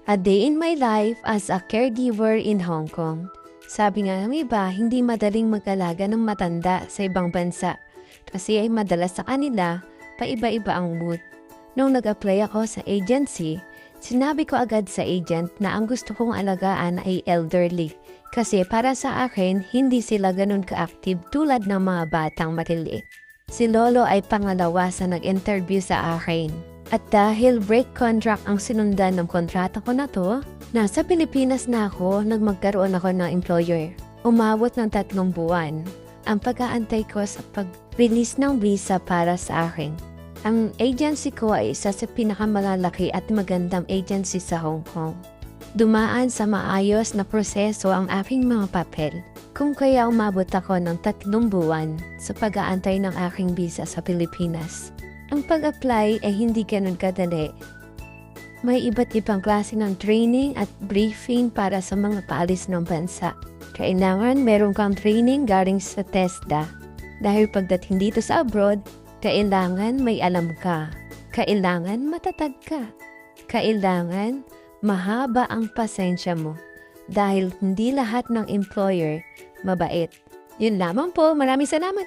A Day in My Life as a Caregiver in Hong Kong. Sabi nga ng iba, hindi madaling mag-alaga ng matanda sa ibang bansa kasi ay madalas sa kanila, paiba-iba ang mood. Nung nag-apply ako sa agency, sinabi ko agad sa agent na ang gusto kong alagaan ay elderly kasi para sa akin, hindi sila ganun ka-active tulad ng mga batang matiliit. Si Lolo ay pangalawa sa nag-interview sa akin. At dahil break contract ang sinundan ng kontrata ko na to, nasa Pilipinas na ako nang magkaroon ako ng employer. Umabot ng 3 buwan ang pag-aantay ko sa pag-release ng visa para sa akin. Ang agency ko ay isa sa pinakamalalaki at magandang agency sa Hong Kong. Dumaan sa maayos na proseso ang aking mga papel. Kung kaya umabot ako ng 3 buwan sa pag-aantay ng aking visa sa Pilipinas. Ang pag-apply ay hindi ganun kadali. May iba't ibang klase ng training at briefing para sa mga paalis ng bansa. Kailangan meron kang training galing sa TESDA. Dahil pagdating dito sa abroad, kailangan may alam ka. Kailangan matatag ka. Kailangan mahaba ang pasensya mo. Dahil hindi lahat ng employer mabait. Yun lamang po. Maraming salamat.